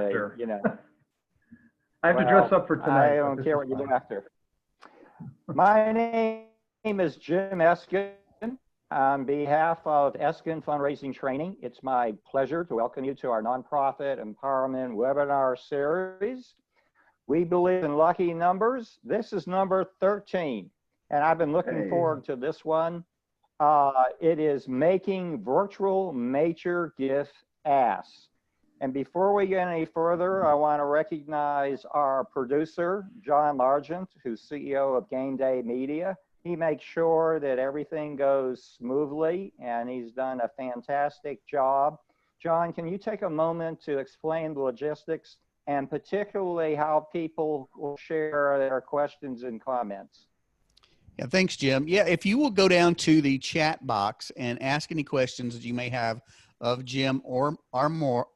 say, after. you know. I have to dress up for tonight. I don't care what you do after. My name is Jim Eskin. On behalf of Eskin Fundraising Training, it's my pleasure to welcome you to our nonprofit empowerment webinar series. We believe in lucky numbers. This is number 13, and I've been looking forward to this one. It is making virtual major gift asks. And before we get any further, I want to recognize our producer, John Largent, who's CEO of Game Day Media. He makes sure that everything goes smoothly, and he's done a fantastic job. John, can you take a moment to explain the logistics and particularly how people will share their questions and comments? Yeah, thanks, Jim. Yeah, if you will go down to the chat box and ask any questions that you may have of Jim or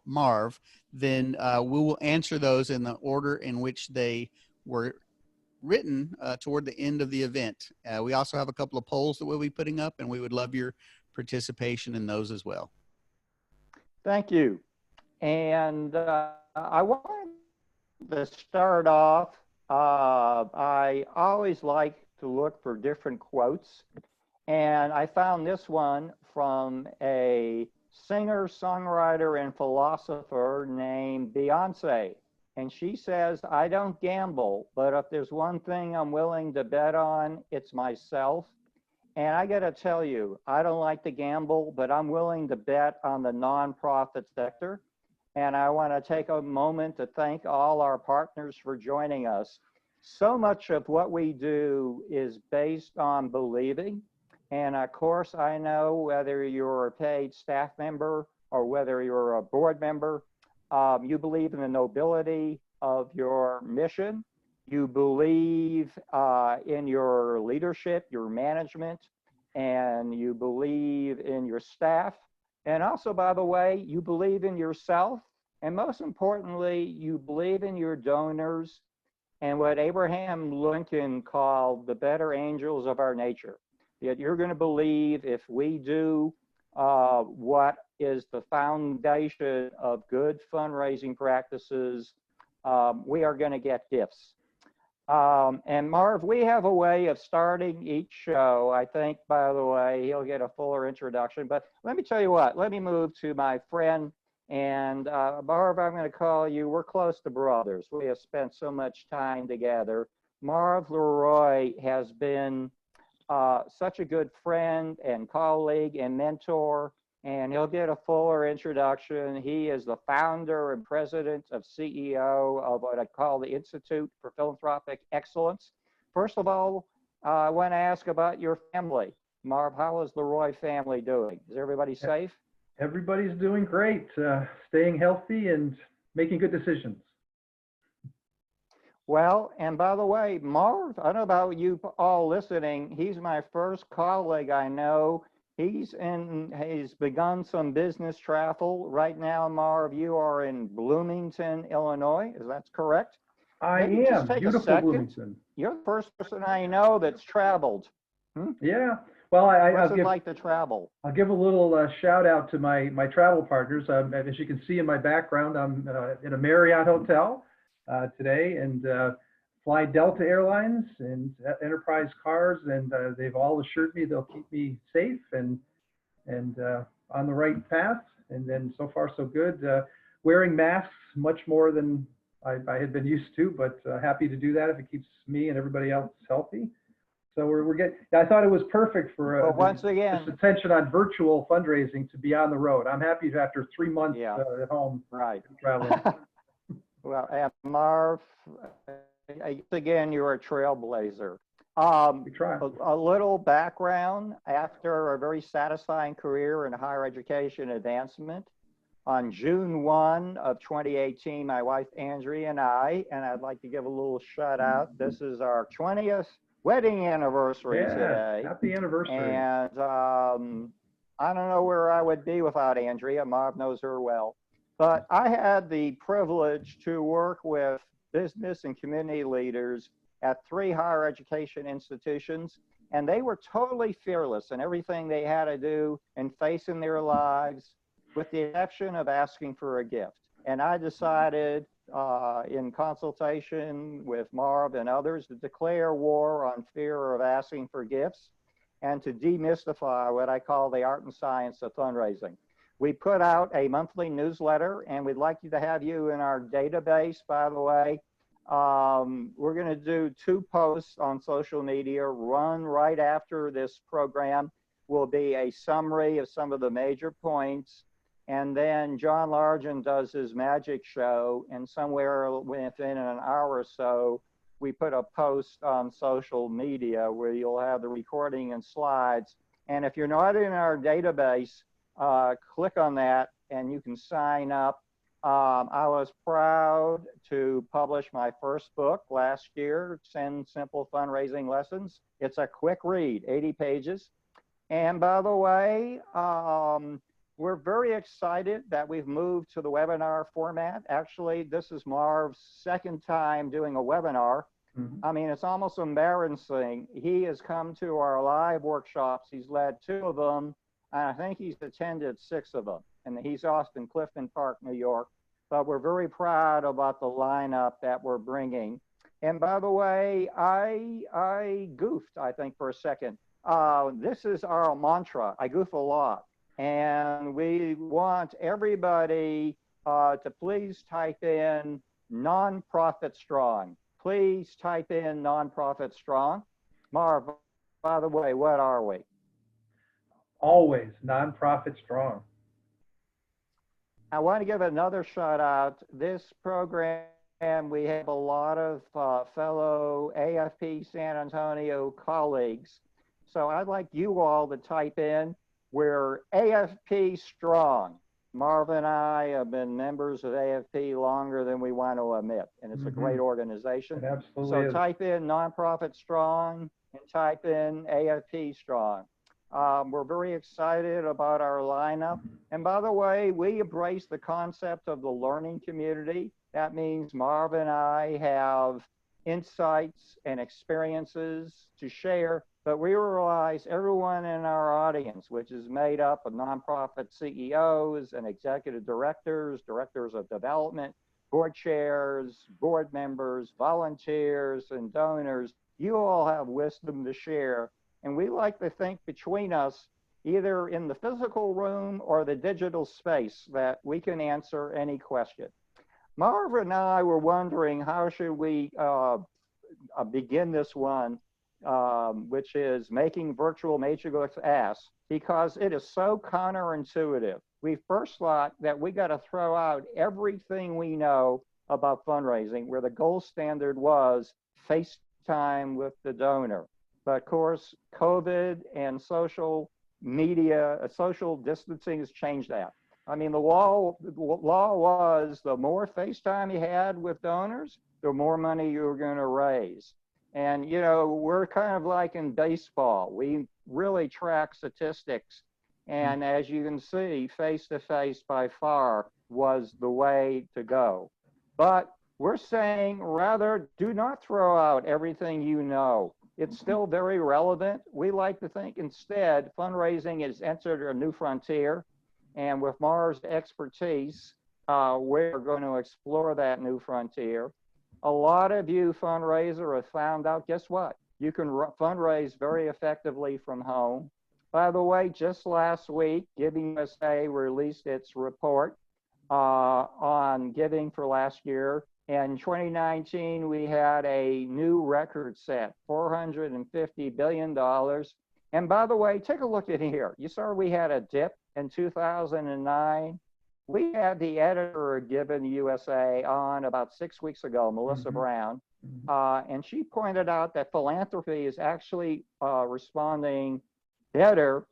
Marv, then we will answer those in the order in which they were written toward the end of the event. We also have a couple of polls that we'll be putting up, and we would love your participation in those as well. Thank you. And I wanted to start off, I always like to look for different quotes, and I found this one from a singer, songwriter, and philosopher named Beyonce. And she says, "I don't gamble, but if there's one thing I'm willing to bet on, it's myself." And I gotta tell you, I don't like to gamble, but I'm willing to bet on the nonprofit sector. And I wanna take a moment to thank all our partners for joining us. So much of what we do is based on believing. And of course, I know whether you're a paid staff member or whether you're a board member, you believe in the nobility of your mission. You believe in your leadership, your management, and you believe in your staff. And also, by the way, you believe in yourself. And most importantly, you believe in your donors and what Abraham Lincoln called the better angels of our nature. That you're going to believe if we do what is the foundation of good fundraising practices, we are going to get gifts. And Marv, we have a way of starting each show. I think, by the way, he'll get a fuller introduction. But let me tell you what, let me move to my friend. And Marv, I'm going to call you, we're close to brothers. We have spent so much time together. Marv LeRoy has been such a good friend and colleague and mentor, and he'll get a fuller introduction. He is the founder and president of CEO of what I call the Institute for Philanthropic Excellence. First of all, I want to ask about your family. Marv, how is the Roy family doing? Is everybody safe? Everybody's doing great, staying healthy and making good decisions. Well, and by the way, Marv, I don't know about you all listening, he's my first colleague I know. He's begun some business travel. Right now, Marv, you are in Bloomington, Illinois. Is that correct? I am. Beautiful Bloomington. You're the first person I know that's traveled. Yeah. Well, What's it like to travel? I'll give a little shout out to my travel partners. As you can see in my background, I'm in a Marriott hotel today, and fly Delta Airlines and Enterprise cars, and they've all assured me they'll keep me safe and on the right path. And then so far so good. Wearing masks much more than I had been used to, but happy to do that if it keeps me and everybody else healthy. So we're getting. I thought it was perfect for once again, this attention on virtual fundraising to be on the road. I'm happy to, after 3 months at home, traveling. Well, and Marv, again, you're a trailblazer. We try. A little background: after a very satisfying career in higher education advancement, on June 1 of 2018, my wife Andrea and I'd like to give a little shout out. This is our 20th wedding anniversary today. Happy anniversary. And I don't know where I would be without Andrea. Marv knows her well. But I had the privilege to work with business and community leaders at 3 higher education institutions, and they were totally fearless in everything they had to do in facing their lives, with the exception of asking for a gift. And I decided, in consultation with Marv and others, to declare war on fear of asking for gifts and to demystify what I call the art and science of fundraising. We put out a monthly newsletter, and we'd like to have you in our database, by the way. We're going to do 2 posts on social media. Run right after this program will be a summary of some of the major points. And then John Largent does his magic show, and somewhere within an hour or so, we put a post on social media where you'll have the recording and slides. And if you're not in our database, click on that and you can sign up. I was proud to publish my first book last year, 10 Simple Fundraising Lessons. It's a quick read, 80 pages. And by the way, we're very excited that we've moved to the webinar format. Actually, this is Marv's second time doing a webinar. Mm-hmm. I mean, it's almost embarrassing. He has come to our live workshops. He's led 2 of them, and I think he's attended 6 of them. And he's off in Clifton Park, New York. But we're very proud about the lineup that we're bringing. And by the way, I goofed, I think, for a second. This is our mantra. I goof a lot. And we want everybody to please type in nonprofit strong. Please type in nonprofit strong. Marv, by the way, what are we? Always nonprofit strong. I want to give another shout out. This program, we have a lot of fellow AFP San Antonio colleagues. So I'd like you all to type in, we're AFP strong. Marv and I have been members of AFP longer than we want to admit, and it's a great organization. It absolutely So is. type in nonprofit strong and type in AFP strong. We're very excited about our lineup. And by the way, we embrace the concept of the learning community. That means Marv and I have insights and experiences to share, but we realize everyone in our audience, which is made up of nonprofit CEOs and executive directors, directors of development, board chairs, board members, volunteers, and donors, you all have wisdom to share. And we like to think between us, either in the physical room or the digital space, that we can answer any question. Marv and I were wondering how should we begin this one, which is making virtual matrix ask, because it is so counterintuitive. We first thought that we got to throw out everything we know about fundraising, where the gold standard was FaceTime with the donor. But of course, COVID and social media, social distancing has changed that. I mean, the law was the more FaceTime you had with donors, the more money you were going to raise. And, you know, we're kind of like in baseball. We really track statistics. And as you can see, face-to-face by far was the way to go. But we're saying rather do not throw out everything you know. It's still very relevant. We like to think instead fundraising has entered a new frontier. And with Marv's expertise, we're going to explore that new frontier. A lot of you fundraisers have found out, guess what? You can fundraise very effectively from home. By the way, just last week, Giving USA released its report on giving for last year. In 2019, we had a new record set, $450 billion. And by the way, take a look at here. You saw we had a dip in 2009. We had the editor of Giving USA on about 6 weeks ago, Melissa Brown, and she pointed out that philanthropy is actually responding better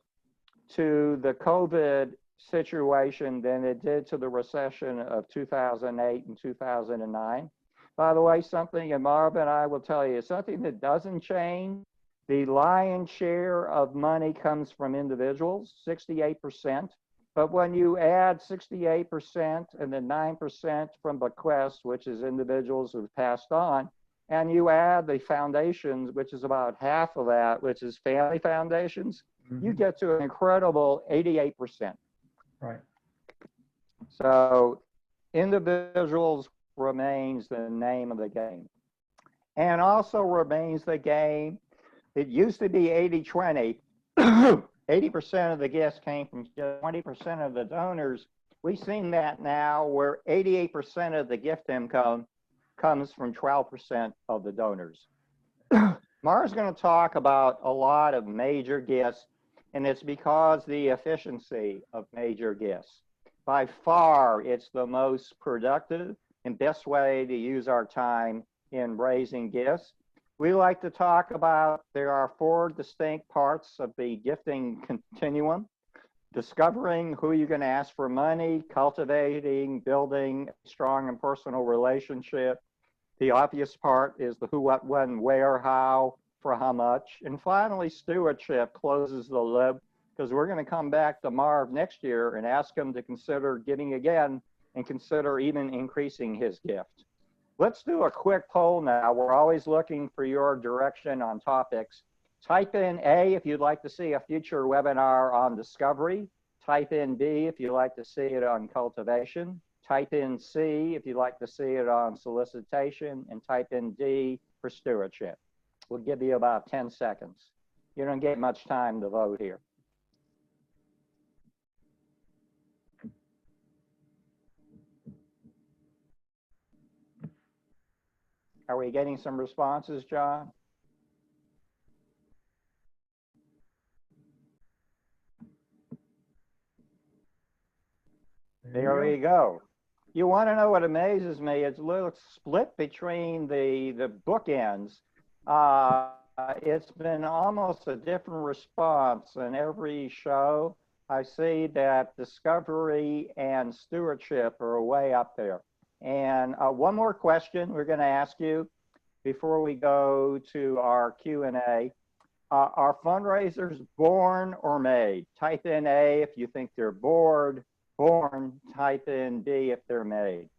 to the COVID situation than it did to the recession of 2008 and 2009. By the way, something, and Marv and I will tell you, something that doesn't change, the lion's share of money comes from individuals, 68%. But when you add 68% and then 9% from bequests, which is individuals who've passed on, and you add the foundations, which is about half of that, which is family foundations, you get to an incredible 88%. Right. So individuals remains the name of the game. And also remains the game. It used to be 80-20. 80% of the gifts came from 20% of the donors. We've seen that now where 88% of the gift income comes from 12% of the donors. Marv's going to talk about a lot of major gifts, and it's because the efficiency of major gifts. By far, it's the most productive and best way to use our time in raising gifts. We like to talk about there are 4 distinct parts of the gifting continuum: discovering who you're going to ask for money, cultivating, building a strong and personal relationship. The obvious part is the who, what, when, where, how, for how much. And finally, stewardship closes the loop, because we're going to come back to Marv next year and ask him to consider giving again and consider even increasing his gift. Let's do a quick poll now. We're always looking for your direction on topics. Type in A if you'd like to see a future webinar on discovery. Type in B if you'd like to see it on cultivation. Type in C if you'd like to see it on solicitation, and type in D for stewardship. We'll give you about 10 seconds. You don't get much time to vote here. Are we getting some responses, John? There we go. You want to know what amazes me? It's a little split between the bookends. It's been almost a different response in every show. I see that discovery and stewardship are way up there. And one more question we're going to ask you before we go to our Q&A. Are fundraisers born or made? Type in A if you think they're born. Type in B if they're made.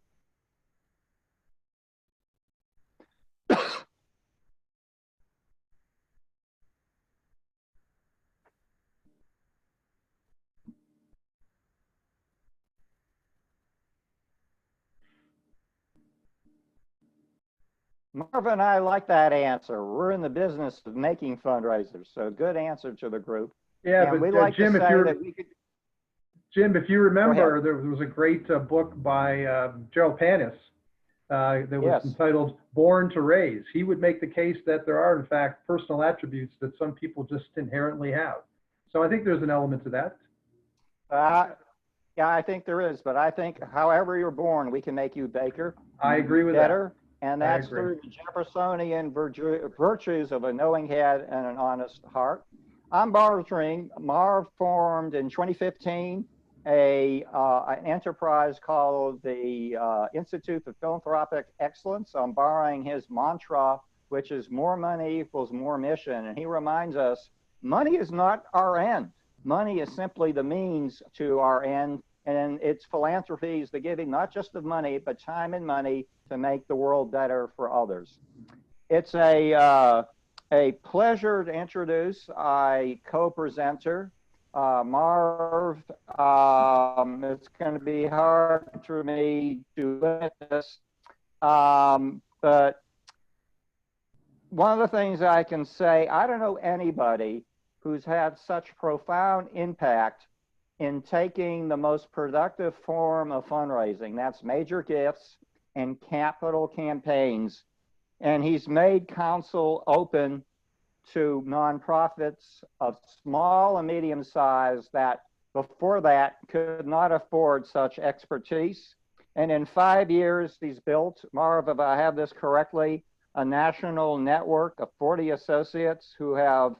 Marv and I like that answer. We're in the business of making fundraisers, so good answer to the group. Yeah, and but like Jim, if you remember, there was a great book by Gerald Panis that was entitled Born to Raise. He would make the case that there are, in fact, personal attributes that some people just inherently have. So I think there's an element to that. Yeah, I think there is, but I think however you're born, we can make you baker. I agree with better, that. And that's through the Jeffersonian virtues of a knowing head and an honest heart. I'm Marv Ring. Marv formed in 2015 an enterprise called the Institute for Philanthropic Excellence. I'm borrowing his mantra, which is more money equals more mission. And he reminds us, money is not our end. Money is simply the means to our end. And it's philanthropy is the giving, not just of money, but time and money to make the world better for others. It's a pleasure to introduce a co-presenter, Marv. It's going to be hard for me to limit this, but one of the things I can say, I don't know anybody who's had such profound impact in taking the most productive form of fundraising, that's major gifts and capital campaigns, and he's made council open to nonprofits of small and medium size that before that could not afford such expertise. And in 5 years, he's built, Marv, if I have this correctly, a national network of 40 associates who have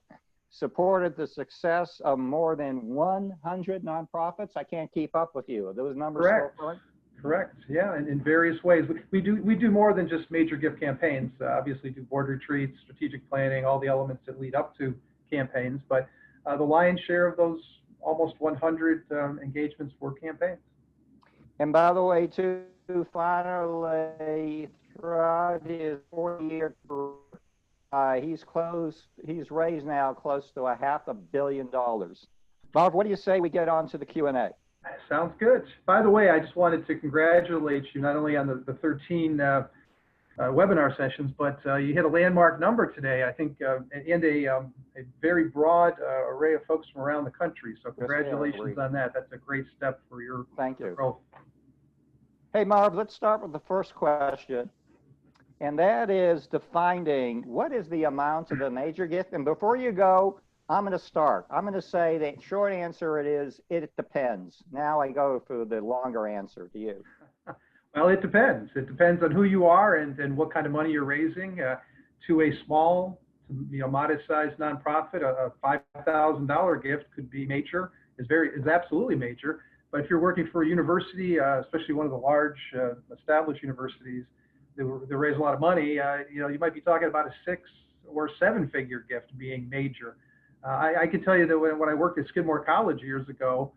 supported the success of more than 100 nonprofits. I can't keep up with you. Are those numbers correct? Still correct? Correct. Yeah, and in various ways. We do more than just major gift campaigns. Obviously, do board retreats, strategic planning, all the elements that lead up to campaigns. But the lion's share of those almost 100 engagements were campaigns. And by the way, too, finally, throughout his 4-year career, he's raised now close to $500 million. Marv, what do you say we get on to the Q&A? Sounds good. By the way, I just wanted to congratulate you not only on the 13 webinar sessions, but you hit a landmark number today, I think, and a very broad array of folks from around the country. So congratulations on that. That's a great step for your growth. Hey, Marv, let's start with the first question. And that is defining what is the amount of a major gift. And before you go, I'm going to start. I'm going to say the short answer it depends. Now I go for the longer answer to you. Well, it depends. It depends on who you are and what kind of money you're raising. To a small, modest-sized nonprofit, a $5,000 gift could be major. Is absolutely major. But if you're working for a university, especially one of the large established universities that raise a lot of money, you might be talking about a 6 or 7-figure gift being major. I can tell you that when I worked at Skidmore College years ago,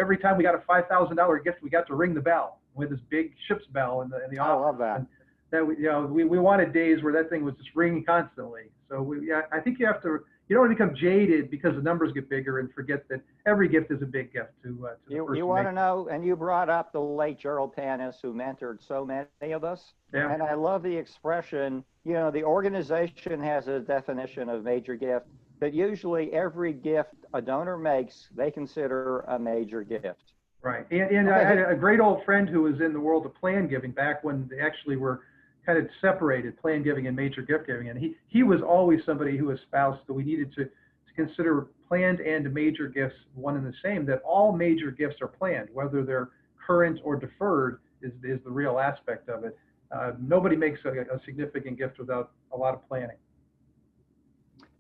every time we got a $5,000 gift, we got to ring the bell with this big ship's bell in the office. I love that. And that we wanted days where that thing was just ringing constantly. So I think you don't want to become jaded because the numbers get bigger and forget that every gift is a big gift to the person. You want to know, and you brought up the late Gerald Panis, who mentored so many of us. Yeah. And I love the expression, the organization has a definition of major gift, but usually every gift a donor makes, they consider a major gift. Right. And I had a great old friend who was in the world of plan giving back when they actually were kind of separated, plan giving and major gift giving. And he was always somebody who espoused that we needed to consider planned and major gifts one and the same, that all major gifts are planned, whether they're current or deferred is the real aspect of it. Nobody makes a significant gift without a lot of planning.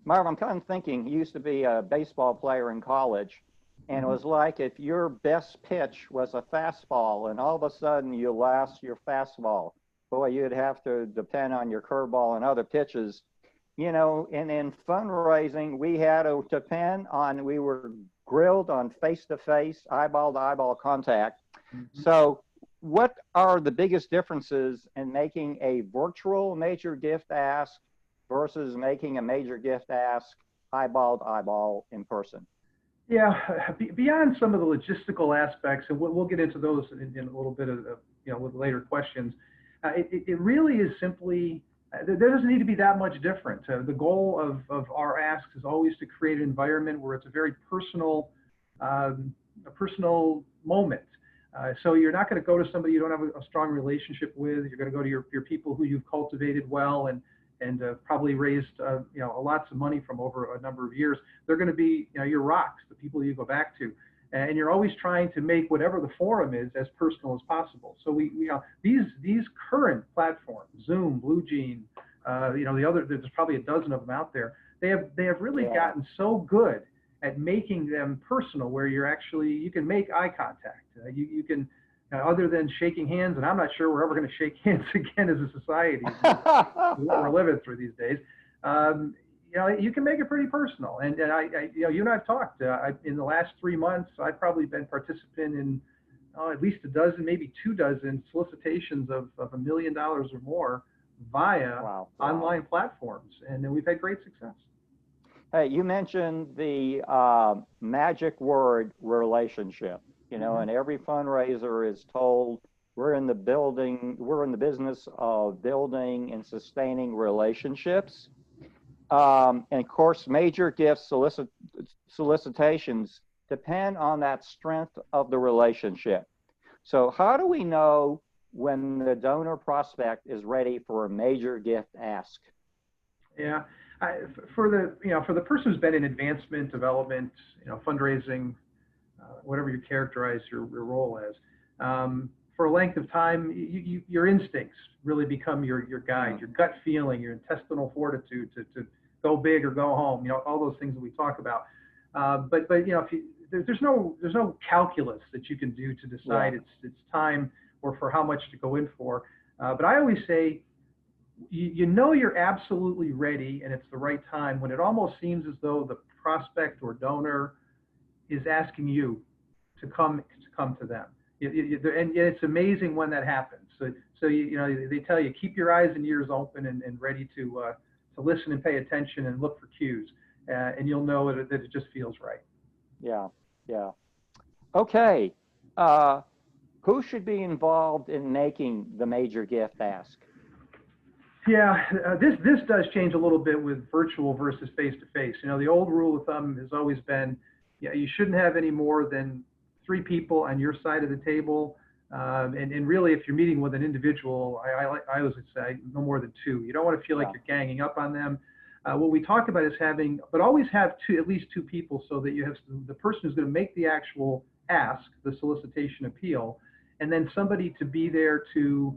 Marv, I'm kind of thinking, you used to be a baseball player in college, and it was like if your best pitch was a fastball and all of a sudden you lost your fastball, boy, you'd have to depend on your curveball and other pitches. And in fundraising, we had to depend on, we were grilled on face-to-face, eyeball-to-eyeball contact. Mm-hmm. So what are the biggest differences in making a virtual major gift ask versus making a major gift ask eyeball to eyeball in person? Yeah, beyond some of the logistical aspects, and we'll get into those in a little bit of with later questions. It really is simply, there doesn't need to be that much different. The goal of our asks is always to create an environment where it's a very personal moment. So you're not going to go to somebody you don't have a strong relationship with. You're going to go to your people who you've cultivated well and probably raised lots of money from over a number of years. They're going to be your rocks, the people you go back to, and you're always trying to make whatever the forum is as personal as possible. So these current platforms, Zoom, BlueJean, there's probably a dozen of them out there. They have really gotten so good at making them personal, where you can make eye contact. You can. Other than shaking hands, and I'm not sure we're ever going to shake hands again as a society, what we're living through these days. You can make it pretty personal. And you and I've talked. In the last 3 months, I've probably been participant in at least a dozen, maybe 24 solicitations of $1 million or more via online platforms, and we've had great success. Hey, you mentioned the magic word relationship. And every fundraiser is told we're in the business of building and sustaining relationships. And of course, major gift solicitations depend on that strength of the relationship. So how do we know when the donor prospect is ready for a major gift ask? Yeah, for the person who's been in advancement, development, fundraising, whatever you characterize your role as, for a length of time, your instincts really become your guide, your gut feeling, your intestinal fortitude to go big or go home, all those things that we talk about. But there's no calculus that you can do to decide it's time or for how much to go in for. But I always say, you're absolutely ready and it's the right time when it almost seems as though the prospect or donor is asking you to come to them. And it's amazing when that happens. So they tell you, keep your eyes and ears open and ready to listen and pay attention and look for cues, and you'll know that it just feels right. Yeah. Okay. Who should be involved in making the major gift ask? Yeah, this does change a little bit with virtual versus face to face. You know, the old rule of thumb has always been, yeah, you shouldn't have any more than 3 people on your side of the table. And really, if you're meeting with an individual, I always would say no more than 2. You don't want to feel like Yeah. you're ganging up on them. What we talk about is having, but always have at least 2 people, so that you have the person who's going to make the actual ask, the solicitation appeal, and then somebody to be there to,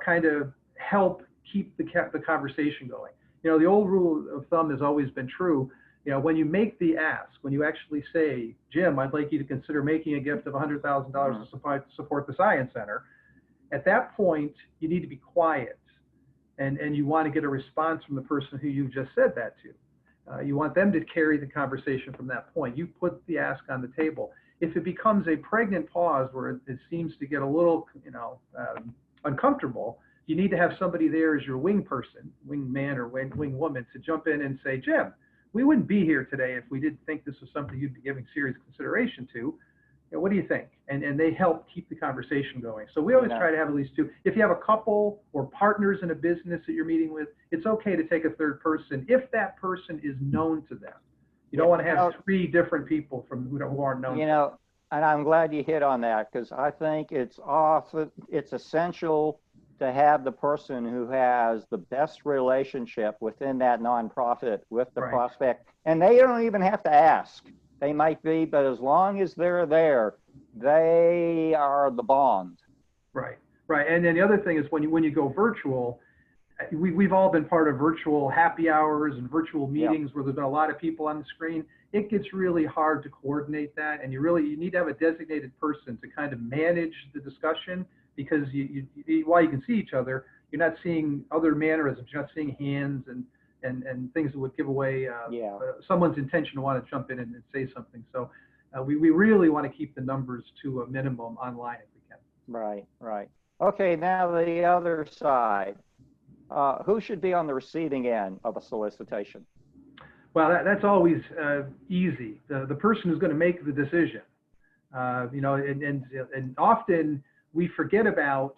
kind of help keep the conversation going. The old rule of thumb has always been true. When you make the ask, when you actually say, Jim, I'd like you to consider making a gift of $100,000 to support the Science Center, at that point, you need to be quiet, and you want to get a response from the person who you just said that to. You want them to carry the conversation from that point. You put the ask on the table. If it becomes a pregnant pause where it seems to get a little, uncomfortable, you need to have somebody there as your wing person, wing man or wing woman, to jump in and say, Jim, we wouldn't be here today if we didn't think this was something you'd be giving serious consideration to. What do you think? And they help keep the conversation going. So we always try to have at least 2. If you have a couple or partners in a business that you're meeting with, it's okay to take a third person if that person is known to them. You don't want to have 3 different people who aren't known. And I'm glad you hit on that, because I think it's essential to have the person who has the best relationship within that nonprofit with the prospect. And they don't even have to ask. They might be, but as long as they're there, they are the bond. Right. And then the other thing is when you go virtual, we've all been part of virtual happy hours and virtual meetings where there's been a lot of people on the screen. It gets really hard to coordinate that, and you need to have a designated person to kind of manage the discussion, because while you can see each other, you're not seeing other mannerisms. You're not seeing hands and things that would give away someone's intention to want to jump in and say something. So we really want to keep the numbers to a minimum online if we can. Right. Okay, now the other side. Who should be on the receiving end of a solicitation? Well, that's always easy. The person who's going to make the decision. And often we forget about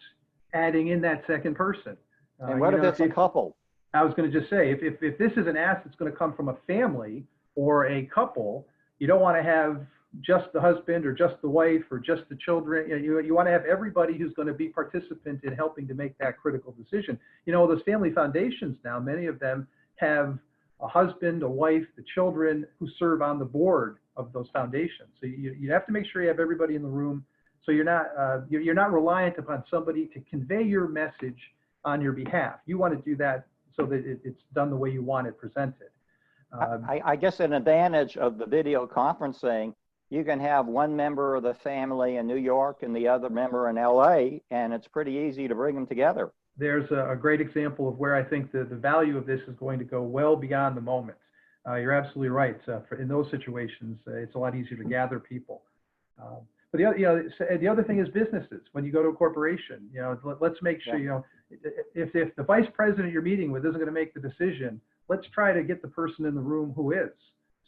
adding in that second person. And what if it's a couple? I was going to just say, if this is an ask that's going to come from a family or a couple, you don't want to have just the husband or just the wife or just the children. You want to have everybody who's going to be participant in helping to make that critical decision. Those family foundations now, many of them have a husband, a wife, the children who serve on the board of those foundations. So you have to make sure you have everybody in the room. So you're not reliant upon somebody to convey your message on your behalf. You want to do that so that it's done the way you want it presented. I guess an advantage of the video conferencing, you can have one member of the family in New York and the other member in LA, and it's pretty easy to bring them together. There's a great example of where I think the value of this is going to go well beyond the moment. You're absolutely right. In those situations, it's a lot easier to gather people. But the other thing is businesses. When you go to a corporation, let's make sure, if the vice president you're meeting with isn't going to make the decision, let's try to get the person in the room who is,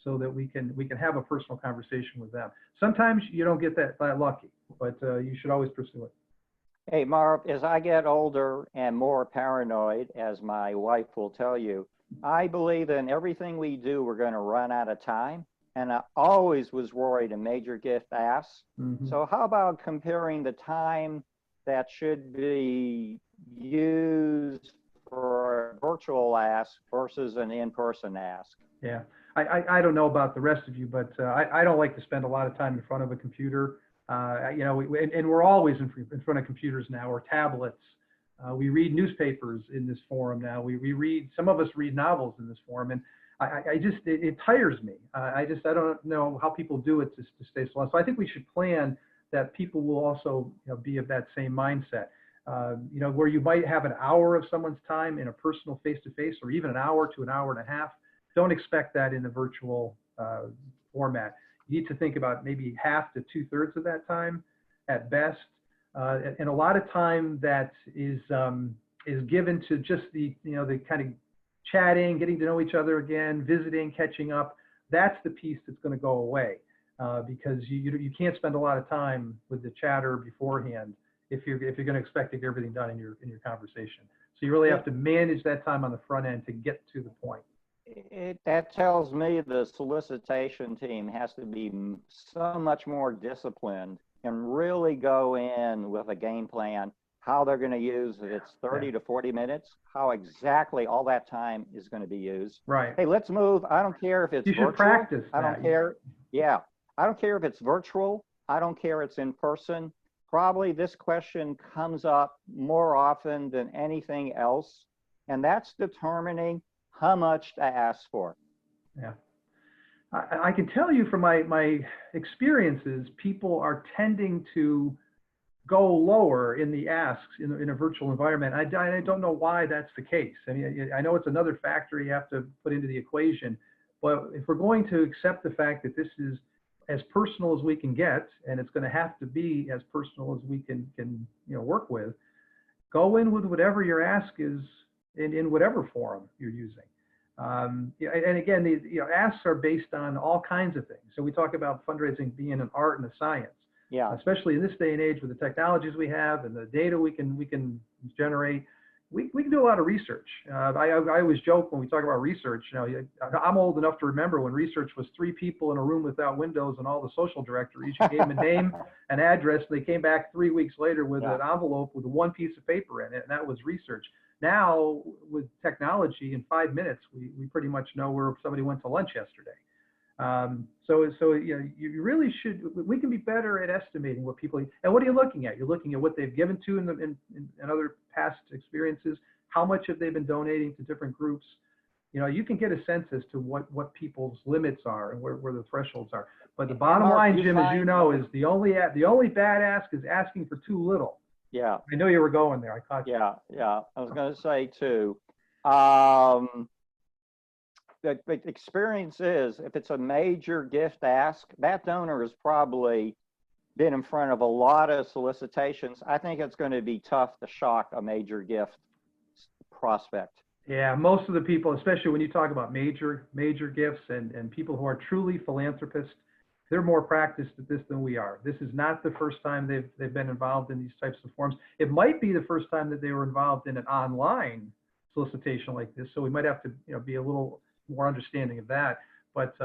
so that we can have a personal conversation with them. Sometimes you don't get that lucky, but you should always pursue it. Hey, Marv, as I get older and more paranoid, as my wife will tell you, I believe in everything we do, we're going to run out of time. And I always was worried a major gift asks. So how about comparing the time that should be used for a virtual ask versus an in-person ask? Yeah, I don't know about the rest of you, but I don't like to spend a lot of time in front of a computer. And we're always in front of computers now, or tablets. We read newspapers in this forum now. Some of us read novels in this forum, and it tires me. I don't know how people do it to stay so long. So I think we should plan that people will also be of that same mindset. Where you might have an hour of someone's time in a personal face-to-face, or even an hour to an hour and a half. Don't expect that in the virtual format. You need to think about maybe half to 2/3 of that time at best. And a lot of time that is given to just the kind of chatting, getting to know each other again, visiting, catching up. That's the piece that's going to go away. because you can't spend a lot of time with the chatter beforehand if you're going to expect to get everything done in your conversation. So you really have to manage that time on the front end to get to the point. That tells me the solicitation team has to be so much more disciplined and really go in with a game plan, how they're going to use it. It's 30 to 40 minutes, how exactly all that time is going to be used. Right. Hey, let's move. I don't care if it's you virtual. should practice that. I don't care. Yeah. I don't care if it's virtual. I don't care if it's in person. Probably this question comes up more often than anything else, and that's determining how much to ask for. Yeah. I can tell you from my experiences, people are tending to go lower in the asks in a virtual environment. I don't know why that's the case. I mean, I know it's another factor you have to put into the equation, but if we're going to accept the fact that this is as personal as we can get, and it's going to have to be as personal as we can work with, go in with whatever your ask is in whatever forum you're using. And again, the asks are based on all kinds of things. So we talk about fundraising being an art and a science. Yeah. Especially in this day and age with the technologies we have and the data we can generate, we can do a lot of research. I always joke when we talk about research. I'm old enough to remember when research was 3 people in a room without windows and all the social directories. You gave them a name, an address, and they came back 3 weeks later with an envelope with 1 piece of paper in it, and that was research. Now, with technology, in 5 minutes, we pretty much know where somebody went to lunch yesterday. So you really should. We can be better at estimating what people. And what are you looking at? You're looking at what they've given to in other past experiences. How much have they been donating to different groups? You can get a sense as to what people's limits are and where the thresholds are. But the bottom line, Jim, as you know, is the only bad ask is asking for too little. Yeah. I know you were going there. I caught you. Yeah. I was going to say too. The experience is, if it's a major gift ask, that donor has probably been in front of a lot of solicitations. I think it's going to be tough to shock a major gift prospect. Yeah, most of the people, especially when you talk about major gifts and people who are truly philanthropists, they're more practiced at this than we are. This is not the first time they've been involved in these types of forms. It might be the first time that they were involved in an online solicitation like this. So we might have to be a little more understanding of that, but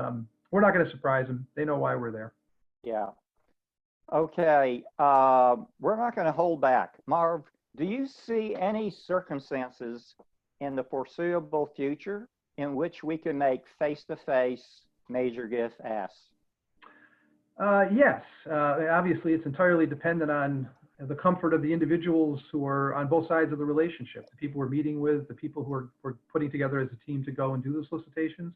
we're not going to surprise them. They know why we're there. Yeah. Okay. We're not going to hold back. Marv, do you see any circumstances in the foreseeable future in which we can make face-to-face major gift asks? Yes. Obviously, it's entirely dependent on the comfort of the individuals who are on both sides of the relationship, the people we're meeting with, the people who we're putting together as a team to go and do the solicitations.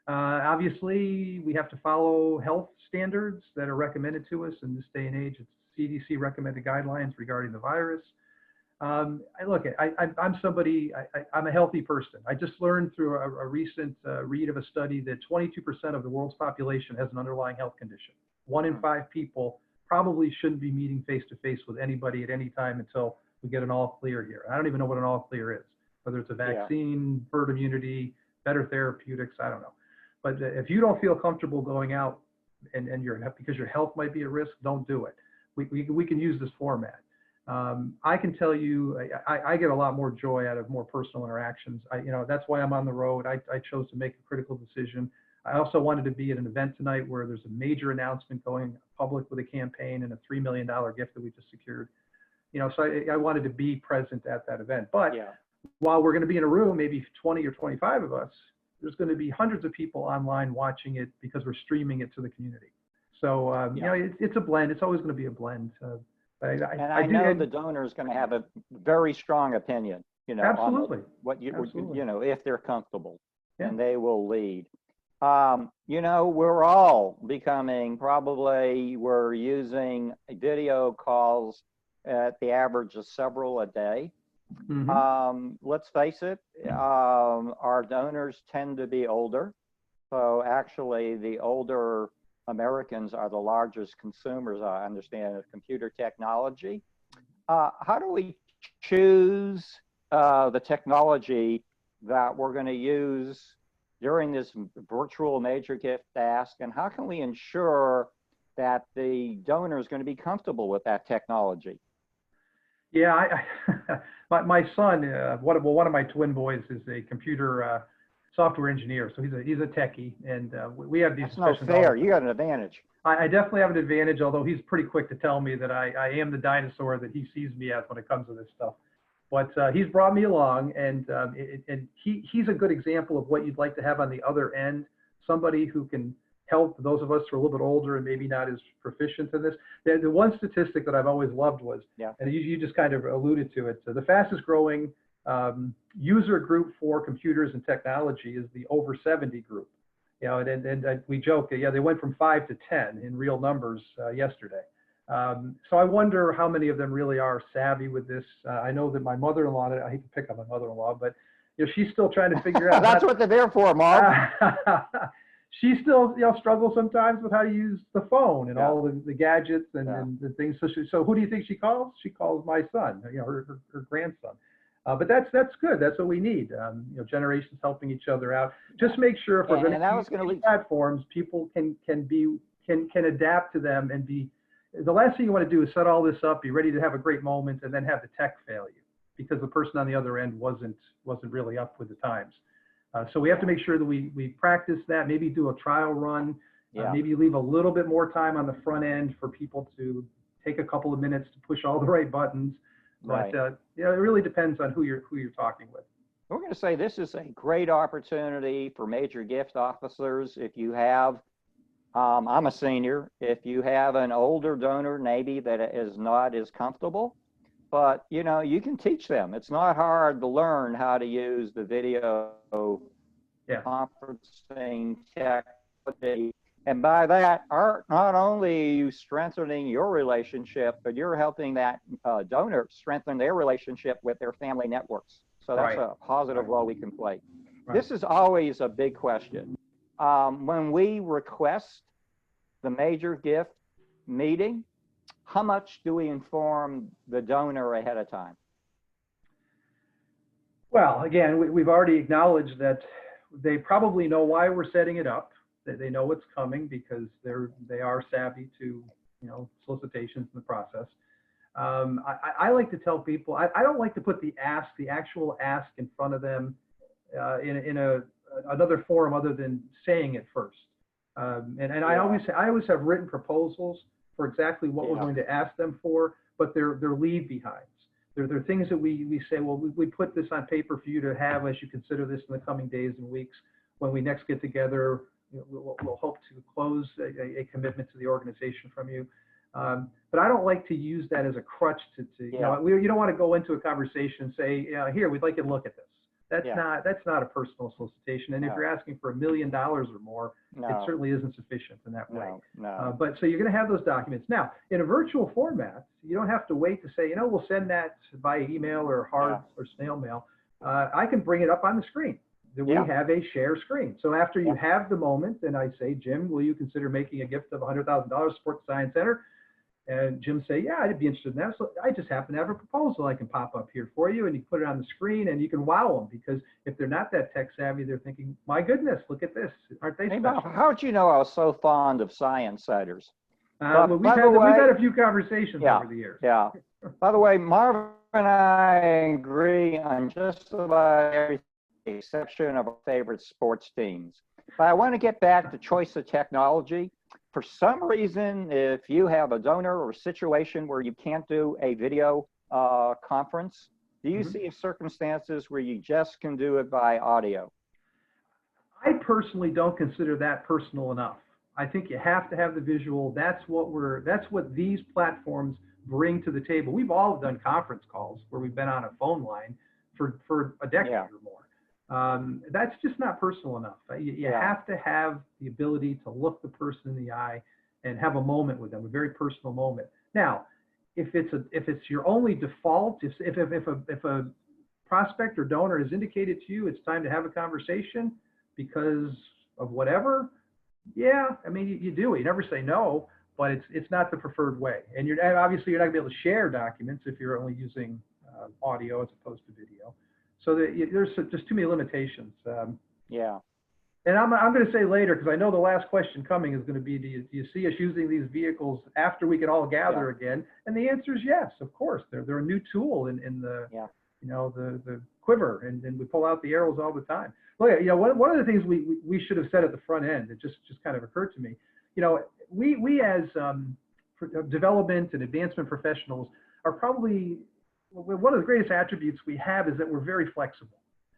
Obviously, we have to follow health standards that are recommended to us in this day and age. It's CDC recommended guidelines regarding the virus. I'm somebody, I'm a healthy person. I just learned through a recent read of a study that 22% of the world's population has an underlying health condition. 1 in 5 people probably shouldn't be meeting face-to-face with anybody at any time until we get an all clear here. I don't even know what an all clear is, whether it's a vaccine, herd immunity, better therapeutics, I don't know. But if you don't feel comfortable going out and because your health might be at risk, don't do it. We can use this format. I can tell you, I get a lot more joy out of more personal interactions. That's why I'm on the road. I chose to make a critical decision. I also wanted to be at an event tonight where there's a major announcement going public with a campaign and a $3 million gift that we just secured. So I wanted to be present at that event. But while we're going to be in a room, maybe 20 or 25 of us, there's going to be hundreds of people online watching it because we're streaming it to the community. So, it's a blend. It's always going to be a blend. I know the donor is going to have a very strong opinion, absolutely. On if they're comfortable, and they will lead. We're all becoming, we're using video calls at the average of several a day. Mm-hmm. Let's face it, our donors tend to be older. So actually the older Americans are the largest consumers, I understand, of computer technology. How do we choose the technology that we're going to use during this virtual major gift ask, and how can we ensure that the donor is going to be comfortable with that technology? Yeah, my son, one of my twin boys is a computer software engineer, so he's a techie, and we have these discussions. That's no fair. You got an advantage. I definitely have an advantage, although he's pretty quick to tell me that I am the dinosaur that he sees me as when it comes to this stuff. But he's brought me along, and he's a good example of what you'd like to have on the other end, somebody who can help those of us who are a little bit older and maybe not as proficient in this. The one statistic that I've always loved was, and you just kind of alluded to it, the fastest growing user group for computers and technology is the over 70 group. You know, and we joke, yeah, they went from 5 to 10 in real numbers yesterday. So I wonder how many of them really are savvy with this. I know that my mother-in-law, I hate to pick on my mother-in-law, but you know, she's still trying to figure out. That's what they're there for, Marv. She still, you know, struggles sometimes with how to use the phone and all the gadgets and the things. So who do you think she calls? She calls my son, you know, her grandson. But that's good. That's what we need. You know, generations helping each other out. Just make sure if we're going to use platforms, people can adapt to them and be. The last thing you want to do is set all this up, be ready to have a great moment, and then have the tech fail you because the person on the other end wasn't really up with the times. So we have to make sure that we practice that. Maybe do a trial run. Maybe leave a little bit more time on the front end for people to take a couple of minutes to push all the right buttons. But you know, it really depends on who you're talking with. We're going to say this is a great opportunity for major gift officers. If you have, I'm a senior, if you have an older donor maybe that is not as comfortable, but you know, you can teach them. It's not hard to learn how to use the video conferencing technology. And by that, not only are you strengthening your relationship, but you're helping that donor strengthen their relationship with their family networks. So that's a positive role we can play. This is always a big question. When we request the major gift meeting, how much do we inform the donor ahead of time? Well, again, we've already acknowledged that they probably know why we're setting it up. They know what's coming because they are savvy to, you know, solicitations in the process. I like to tell people I don't like to put the actual ask in front of them in another forum other than saying it first. I always have written proposals for exactly what we're going to ask them for, but they're leave behinds. They're things that we say, well, we put this on paper for you to have as you consider this in the coming days and weeks. When we next get together, we'll hope to close a commitment to the organization from you. But I don't like to use that as a crutch you know, you don't want to go into a conversation and say, here, we'd like you to look at this. That's not a personal solicitation. And if you're asking for $1 million or more, it certainly isn't sufficient in that way. But so you're going to have those documents. Now, in a virtual format, you don't have to wait to say, you know, we'll send that by email or hard or snail mail. I can bring it up on the screen. We have a share screen. So after you have the moment, and I say, Jim, will you consider making a gift of $100,000 to support the Science Center? And Jim say, yeah, I'd be interested in that. So I just happen to have a proposal I can pop up here for you, and you put it on the screen, and you can wow them because if they're not that tech savvy, they're thinking, my goodness, look at this. Aren't they special? How'd you know I was so fond of Science Centers? Well, we've had a few conversations over the years. By the way, Marv and I agree on just about everything, exception of our favorite sports teams. But I want to get back to choice of technology. For some reason, if you have a donor or a situation where you can't do a video conference, do you see circumstances where you just can do it by audio? I personally don't consider that personal enough. I think you have to have the visual. That's what these platforms bring to the table. We've all done conference calls where we've been on a phone line for a decade or more. That's just not personal enough. You have to have the ability to look the person in the eye and have a moment with them, a very personal moment. Now, if it's your only default, if a prospect or donor has indicated to you it's time to have a conversation because of whatever, I mean, you do it. You never say no, but it's not the preferred way. And obviously you're not gonna be able to share documents if you're only using audio as opposed to video. So there's just too many limitations. And I'm going to say later, because I know the last question coming is going to be, do you see us using these vehicles after we can all gather again? And the answer is yes, of course. They're a new tool in the, the quiver, and we pull out the arrows all the time. Look, one of the things we should have said at the front end, it just kind of occurred to me, we as development and advancement professionals are probably, one of the greatest attributes we have is that we're very flexible.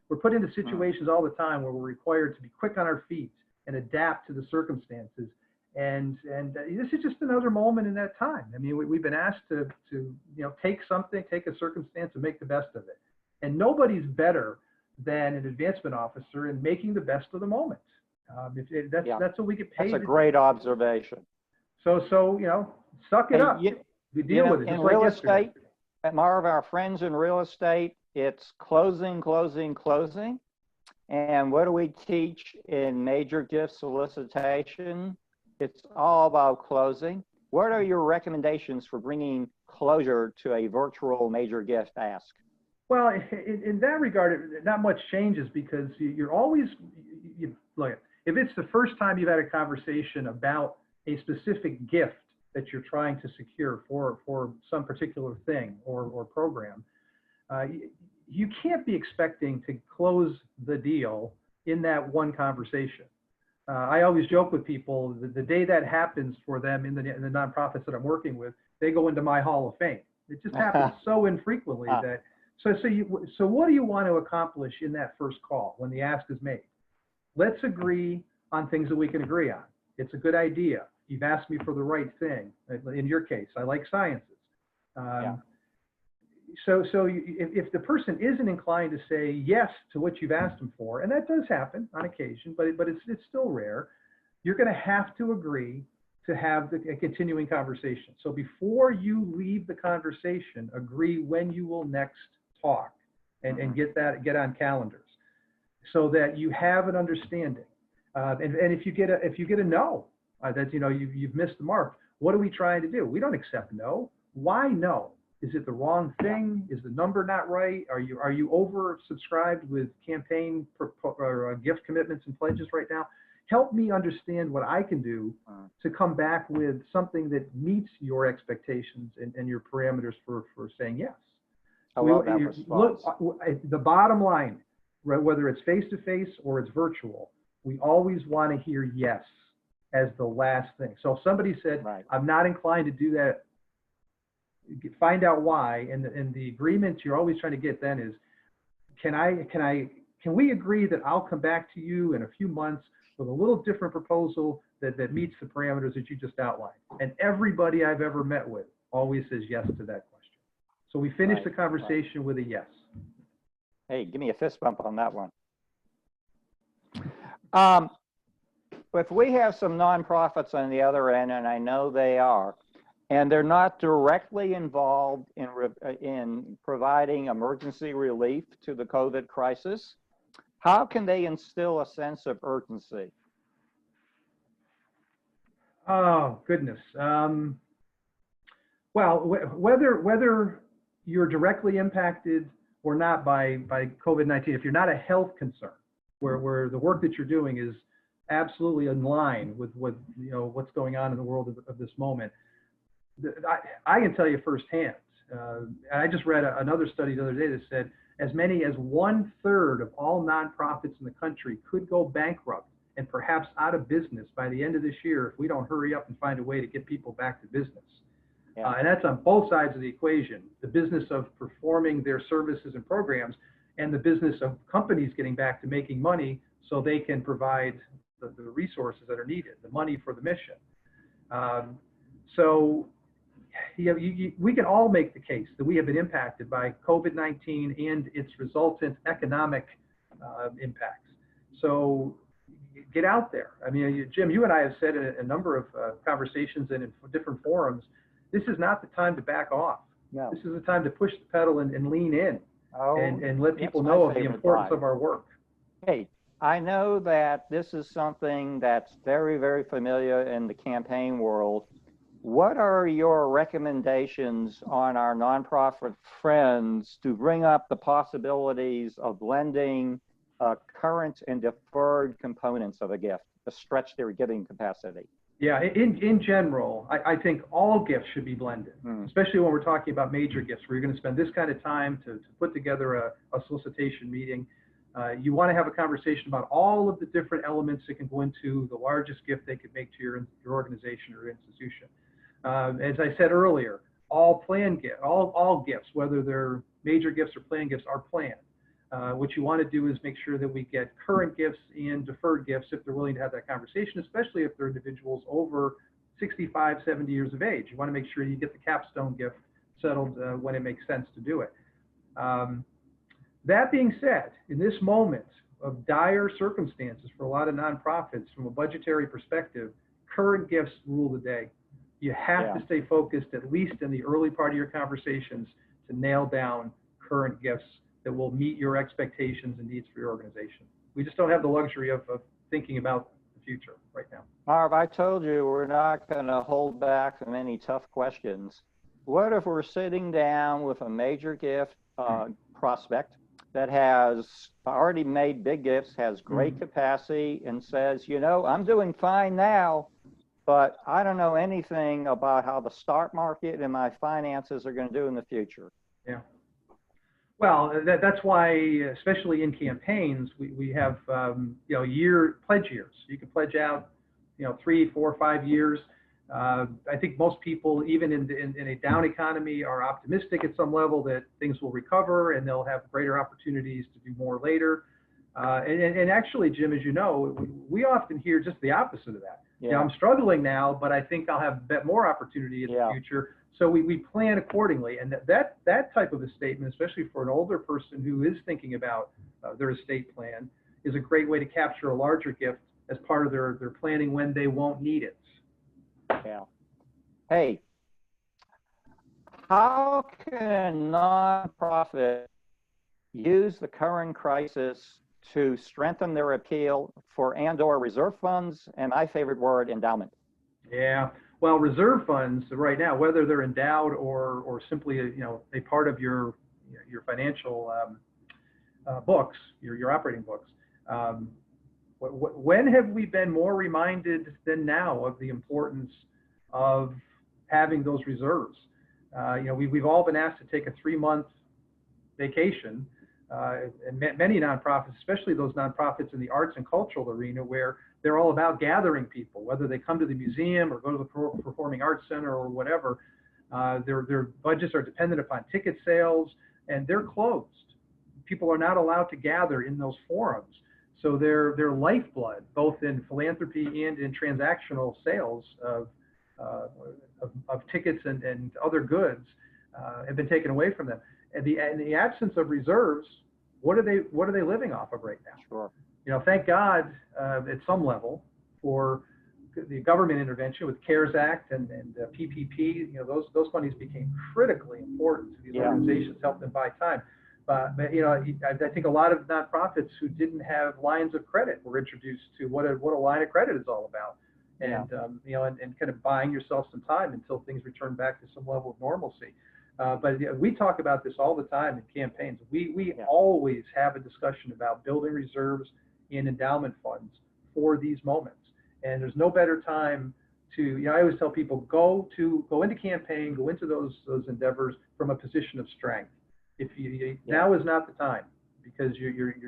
We're put into situations all the time where we're required to be quick on our feet and adapt to the circumstances. And this is just another moment in that time. I mean, we've been asked to take a circumstance and make the best of it. And nobody's better than an advancement officer in making the best of the moment. That's what we get paid. That's a great observation. So suck it up. We deal with it. In real estate, at Marv, our friends in real estate, it's closing, closing, closing. And what do we teach in major gift solicitation? It's all about closing. What are your recommendations for bringing closure to a virtual major gift ask? Well, in that regard, not much changes, because you're always, look, if it's the first time you've had a conversation about a specific gift that you're trying to secure for some particular thing or program, you can't be expecting to close the deal in that one conversation. I always joke with people, the day that happens for them in the nonprofits that I'm working with, they go into my Hall of Fame. It just happens so infrequently that, so what do you want to accomplish in that first call when the ask is made? Let's agree on things that we can agree on. It's a good idea. You've asked me for the right thing. In your case, I like sciences. So if the person isn't inclined to say yes to what you've asked them for, and that does happen on occasion, but it's still rare, you're going to have to agree to have a continuing conversation. So before you leave the conversation, agree when you will next talk, and get on calendars, so that you have an understanding. And if you get a no, that you've missed the mark. What are we trying to do? We don't accept no. Why no? Is it the wrong thing? Is the number not right? Are you oversubscribed with campaign or gift commitments and pledges right now? Help me understand what I can do to come back with something that meets your expectations and your parameters for saying yes. I love that response. Look, the bottom line, whether it's face-to-face or it's virtual, we always want to hear yes as the last thing. So if somebody said, I'm not inclined to do that, find out why, and the agreement you're always trying to get then is, can we agree that I'll come back to you in a few months with a little different proposal that meets the parameters that you just outlined? And everybody I've ever met with always says yes to that question. So we finish the conversation with a yes. Hey, give me a fist bump on that one. If we have some nonprofits on the other end, and I know they are, and they're not directly involved in providing emergency relief to the COVID crisis, how can they instill a sense of urgency? Oh, goodness. Well, whether you're directly impacted or not by COVID-19, if you're not a health concern, where the work that you're doing is absolutely in line with what's going on in the world of this moment, I can tell you firsthand. I just read another study the other day that said as many as 1/3 of all nonprofits in the country could go bankrupt and perhaps out of business by the end of this year if we don't hurry up and find a way to get people back to business. And that's on both sides of the equation: the business of performing their services and programs, and the business of companies getting back to making money so they can provide the resources that are needed, the money for the mission. So we can all make the case that we have been impacted by COVID-19 and its resultant economic impacts. So get out there. I mean, Jim, you and I have said in a number of conversations and in different forums, this is not the time to back off. No. This is the time to push the pedal and lean in and let people know of the importance of our work. Hey, I know that this is something that's very, very familiar in the campaign world. What are your recommendations on our nonprofit friends to bring up the possibilities of lending current and deferred components of a gift to stretch their giving capacity? Yeah, in general, I think all gifts should be blended, especially when we're talking about major gifts where you're going to spend this kind of time to put together a solicitation meeting. You want to have a conversation about all of the different elements that can go into the largest gift they could make to your organization or institution. As I said earlier, all gifts, whether they're major gifts or planned gifts, are planned. What you want to do is make sure that we get current gifts and deferred gifts if they're willing to have that conversation, especially if they're individuals over 65, 70 years of age. You want to make sure you get the capstone gift settled when it makes sense to do it. That being said, in this moment of dire circumstances for a lot of nonprofits from a budgetary perspective, current gifts rule the day. You have to stay focused, at least in the early part of your conversations, to nail down current gifts that will meet your expectations and needs for your organization. We just don't have the luxury of thinking about the future right now. Marv, I told you we're not going to hold back from any tough questions. What if we're sitting down with a major gift prospect that has already made big gifts, has great capacity, and says, you know, I'm doing fine now, but I don't know anything about how the stock market and my finances are going to do in the future? Yeah. Well, that's why, especially in campaigns, we have pledge years. You can pledge out, 3, 4, 5 years. I think most people, even in a down economy, are optimistic at some level that things will recover and they'll have greater opportunities to do more later. And actually, Jim, as you know, we often hear just the opposite of that. Yeah. I'm struggling now, but I think I'll have more opportunity in the future. So we plan accordingly. And that type of a statement, especially for an older person who is thinking about their estate plan, is a great way to capture a larger gift as part of their planning when they won't need it. Yeah. Hey, how can a nonprofit use the current crisis to strengthen their appeal for and/or reserve funds, and my favorite word, endowment? Yeah. Well, reserve funds right now, whether they're endowed or simply a part of your financial books, your operating books. When have we been more reminded than now of the importance of having those reserves? We've all been asked to take a 3-month vacation, and many nonprofits, especially those nonprofits in the arts and cultural arena, where they're all about gathering people, whether they come to the museum or go to the Performing Arts Center or whatever. Their budgets are dependent upon ticket sales, and they're closed. People are not allowed to gather in those forums. So their lifeblood, both in philanthropy and in transactional sales of tickets and other goods, have been taken away from them. And in the absence of reserves, what are they living off of right now? Sure. Thank God at some level for the government intervention with CARES Act and PPP. Those monies became critically important to these organizations, helped them buy time. But I think a lot of nonprofits who didn't have lines of credit were introduced to what a line of credit is all about, and and kind of buying yourself some time until things return back to some level of normalcy. But we talk about this all the time in campaigns. We always have a discussion about building reserves in endowment funds for these moments. And there's no better time to, I always tell people, go into campaign, go into those endeavors from a position of strength. Now is not the time, because you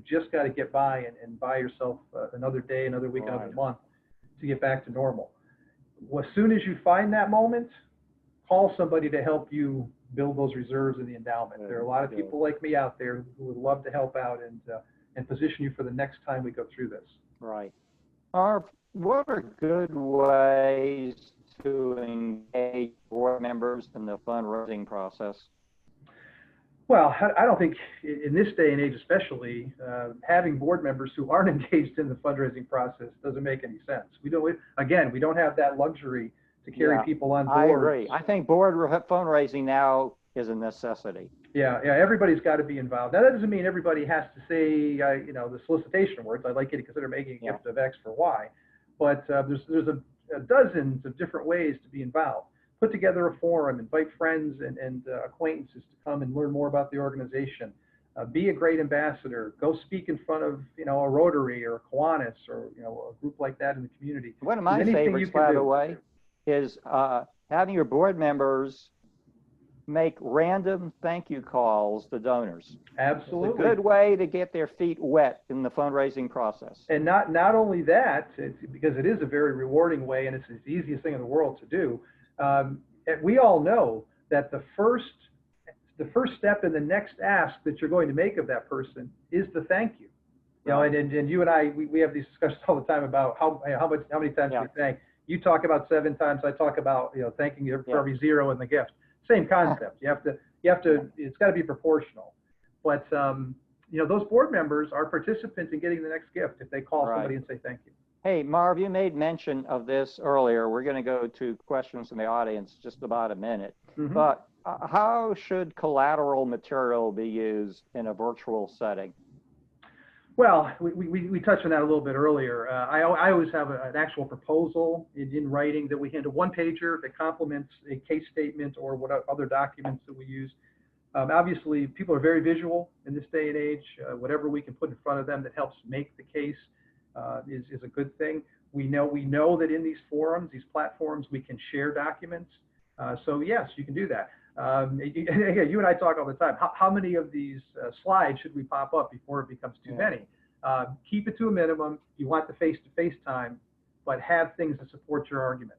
just got to get by and buy yourself another day, another week, another month to get back to normal. As soon as you find that moment, call somebody to help you build those reserves in the endowment. There are a lot of people like me out there who would love to help out and position you for the next time we go through this. Right. Marv, what are good ways to engage board members in the fundraising process? Well, I don't think in this day and age, especially, having board members who aren't engaged in the fundraising process doesn't make any sense. We don't have that luxury to carry people on board. I agree. I think board fundraising now is a necessity. Yeah, everybody's got to be involved. Now, that doesn't mean everybody has to say, the solicitation words. I'd like you to consider making a gift of X for Y. But there's a dozens of different ways to be involved. Put together a forum, invite friends and acquaintances to come and learn more about the organization. Be a great ambassador. Go speak in front of, a Rotary or a Kiwanis or, a group like that in the community. One of my favorites, by the way, is having your board members make random thank you calls to donors. Absolutely. It's a good way to get their feet wet in the fundraising process. And not only that, because it is a very rewarding way and it's the easiest thing in the world to do. We all know that the first step in the next ask that you're going to make of that person is the thank you. And you and I, we have these discussions all the time about how many times we thank. You talk about 7 times, I talk about, thanking you for every 0 in the gift. Same concept. You have to, it's got to be proportional. But, those board members are participants in getting the next gift if they call somebody and say thank you. Hey, Marv, you made mention of this earlier. We're going to go to questions from the audience just about a minute. Mm-hmm. But how should collateral material be used in a virtual setting? Well, we touched on that a little bit earlier. I always have an actual proposal in writing that we hand a one-pager that complements a case statement or what other documents that we use. Obviously, people are very visual in this day and age. Whatever we can put in front of them that helps make the case is a good thing. We know that in these forums, these platforms, we can share documents. So yes, you can do that. You and I talk all the time. How many of these slides should we pop up before it becomes too many? Keep it to a minimum. You want the face-to-face time, but have things that support your argument.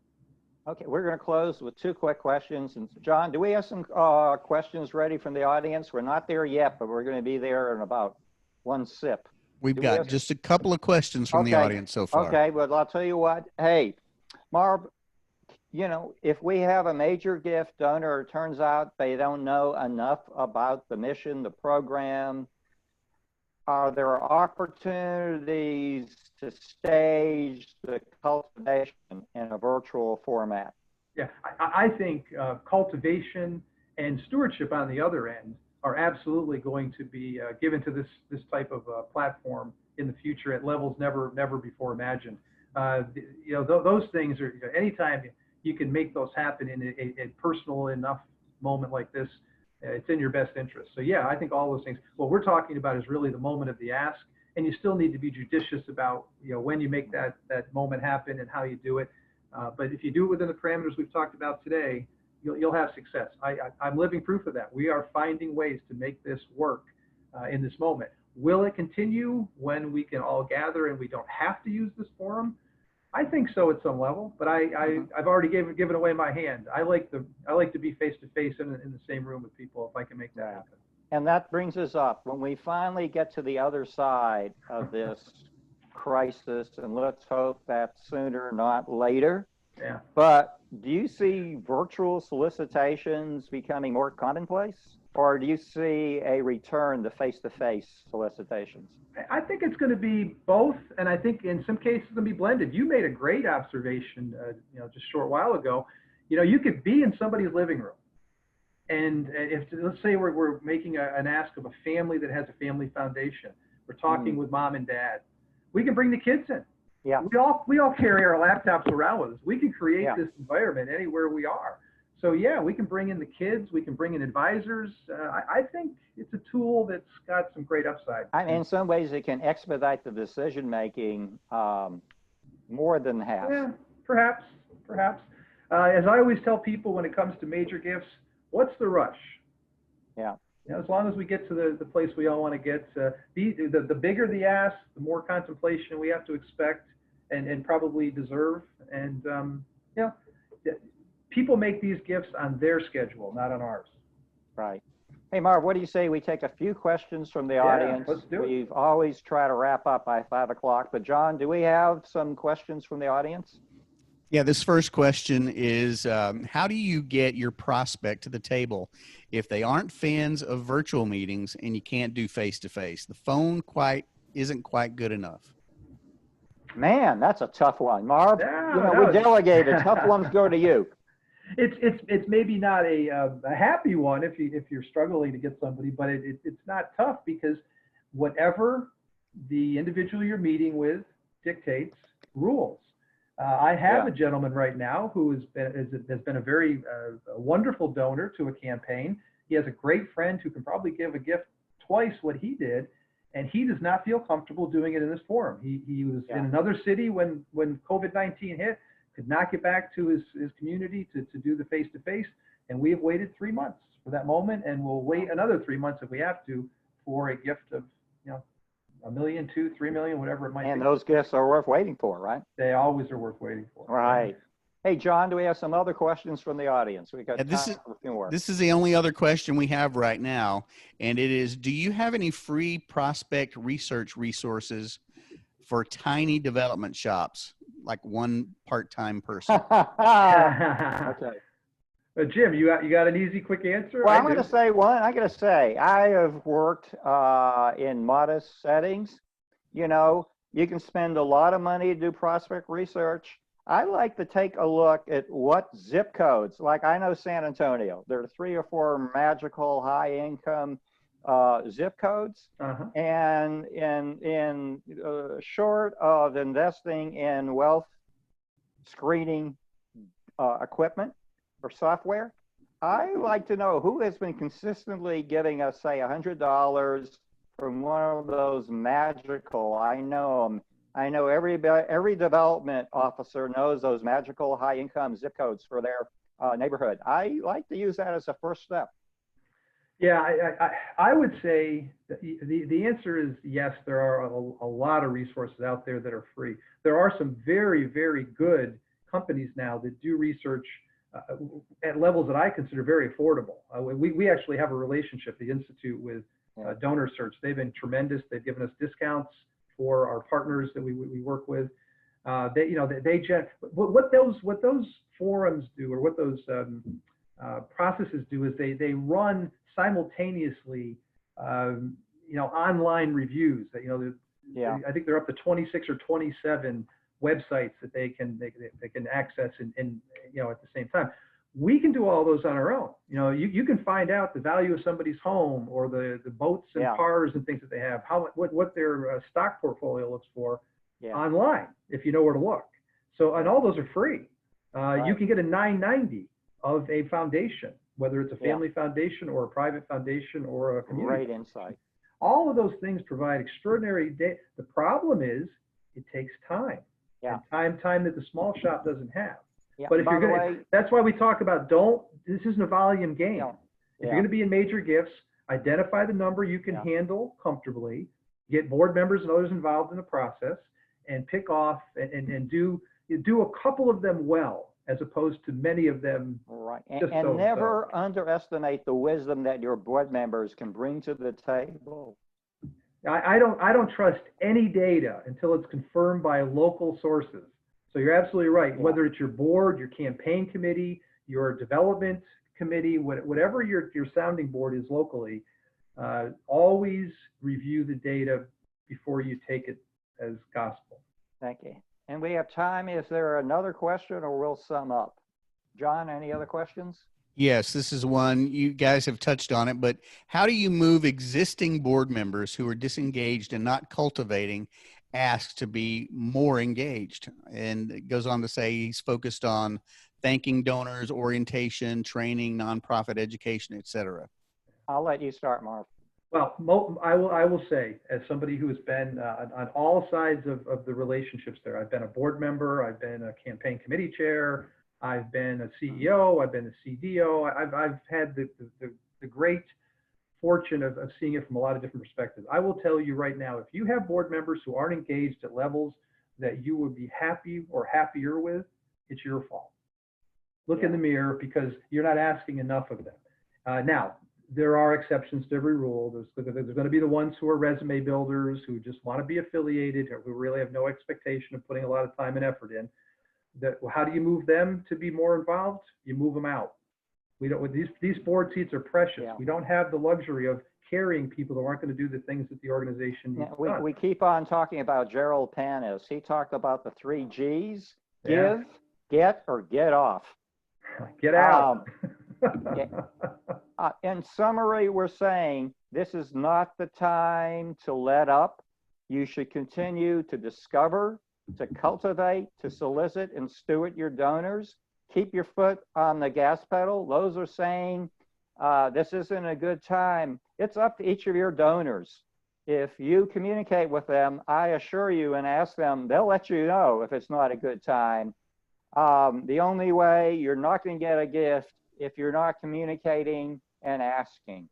Okay, we're going to close with 2 quick questions. And John, do we have some questions ready from the audience? We're not there yet, but we're going to be there in about 1 sip. We've got just a couple of questions from the audience so far. Okay, well, I'll tell you what. Hey, Marv, if we have a major gift donor, it turns out they don't know enough about the mission, the program, are there opportunities to stage the cultivation in a virtual format? Yeah, I think cultivation and stewardship on the other end are absolutely going to be given to this type of platform in the future at levels never before imagined. Those things are, anytime you can make those happen in a personal enough moment like this, it's in your best interest. So yeah, I think all those things. What we're talking about is really the moment of the ask, and you still need to be judicious about when you make that moment happen and how you do it. But if you do it within the parameters we've talked about today, you'll have success. I'm living proof of that. We are finding ways to make this work in this moment. Will it continue when we can all gather and we don't have to use this forum? I think so at some level, but I've already given away my hand. I like to be face to face in the same room with people if I can make that happen. And that brings us up when we finally get to the other side of this crisis, and let's hope that sooner, not later. Yeah. But do you see virtual solicitations becoming more commonplace, or do you see a return to face-to-face solicitations? I think it's going to be both, and I think in some cases it's going to be blended. You made a great observation, just a short while ago. You could be in somebody's living room, and if let's say we're making an ask of a family that has a family foundation, we're talking with mom and dad. We can bring the kids in. Yeah. We all carry our laptops around with us. We can create this environment anywhere we are. So yeah, we can bring in the kids, we can bring in advisors. I think it's a tool that's got some great upside. In some ways, it can expedite the decision making more than half. Yeah, perhaps. As I always tell people when it comes to major gifts, what's the rush? Yeah. As long as we get to the place we all want to get, the bigger the ask, the more contemplation we have to expect and probably deserve. And people make these gifts on their schedule, not on ours. Right. Hey, Marv, what do you say we take a few questions from the audience? Let's do it. We've always tried to wrap up by 5 o'clock, but John, do we have some questions from the audience? Yeah, this first question is, how do you get your prospect to the table if they aren't fans of virtual meetings and you can't do face-to-face? The phone isn't quite good enough. Man, that's a tough one. Marv, we delegated. Tough ones go to you. It's maybe not a happy one if you're struggling to get somebody, but it's not tough because whatever the individual you're meeting with dictates rules. I have a gentleman right now who has been a very wonderful donor to a campaign. He has a great friend who can probably give a gift twice what he did, and he does not feel comfortable doing it in this forum. He was in another city when COVID-19 hit, could not get back to his community to do the face-to-face, and we have waited 3 months for that moment, and we'll wait another 3 months if we have to for a gift of, $1 million, $2 million, $3 million, whatever it might be. And those gifts are worth waiting for, right? They always are worth waiting for. Right. Hey, John, do we have some other questions from the audience? We got this time for a few more. This is the only other question we have right now, and it is: do you have any free prospect research resources for tiny development shops, like one part-time person? Okay. Jim, you got an easy, quick answer? Well, I'm going to say one. I got to say, I have worked in modest settings. You can spend a lot of money to do prospect research. I like to take a look at what zip codes, like I know San Antonio, there are 3 or 4 magical high income zip codes. And in short of investing in wealth screening equipment or software, I like to know who has been consistently giving us, say, $100 from one of those magical, I know them. I know every development officer knows those magical high income zip codes for their neighborhood. I like to use that as a first step. Yeah, I would say that the answer is yes. There are a lot of resources out there that are free. There are some very, very good companies now that do research at levels that I consider very affordable. We actually have a relationship, the Institute, with Donor Search. They've been tremendous. They've given us discounts for our partners that we work with. What those forums do, or what those processes do, is they run simultaneously, online reviews. That I think they're up to 26 or 27 websites that they can access and at the same time. We can do all those on our own. You can find out the value of somebody's home, or the boats and cars and things that they have, what their stock portfolio looks for online, if you know where to look. So, and all those are free. You can get a 990 of a foundation, whether it's a family foundation or a private foundation or a community. Great insight. All of those things provide extraordinary data. The problem is it takes time. And time that the small shop doesn't have. But if you're going to, that's why we talk about this isn't a volume game. If you're going to be in major gifts, identify the number you can handle comfortably, get board members and others involved in the process, and pick off and do a couple of them well, as opposed to many of them. Right. And never underestimate the wisdom that your board members can bring to the table. I don't trust any data until it's confirmed by local sources. So you're absolutely right. Whether it's your board, your campaign committee, your development committee, whatever your sounding board is locally, always review the data before you take it as gospel. Thank you. And we have time. Is there another question, or we'll sum up? John, any other questions? Yes, this is one. You guys have touched on it, but how do you move existing board members who are disengaged and not cultivating asks to be more engaged? And it goes on to say he's focused on thanking donors, orientation, training, nonprofit education, etc. I'll let you start, Marv. Well, I will say, as somebody who has been on all sides of the relationships there, I've been a board member, I've been a campaign committee chair, I've been a CEO, I've been a CDO. I've had the great fortune of seeing it from a lot of different perspectives. I will tell you right now, if you have board members who aren't engaged at levels that you would be happy or happier with, it's your fault. Look in the mirror, because you're not asking enough of them. Now, there are exceptions to every rule. There's going to be the ones who are resume builders, who just want to be affiliated, or who really have no expectation of putting a lot of time and effort in. How do you move them to be more involved? You move them out. We don't. These board seats are precious. We don't have the luxury of carrying people who aren't going to do the things that the organization needs done. We keep on talking about Gerald Panis. He talked about the 3 G's: give, get, or get off. Get out. In summary, we're saying this is not the time to let up. You should continue to discover, to cultivate, to solicit and steward your donors. Keep your foot on the gas pedal. Those are saying This isn't a good time. It's up to each of your donors. If you communicate with them, I assure you, and ask them, they'll let you know if it's not a good time. The only way you're not going to get a gift if you're not communicating and asking.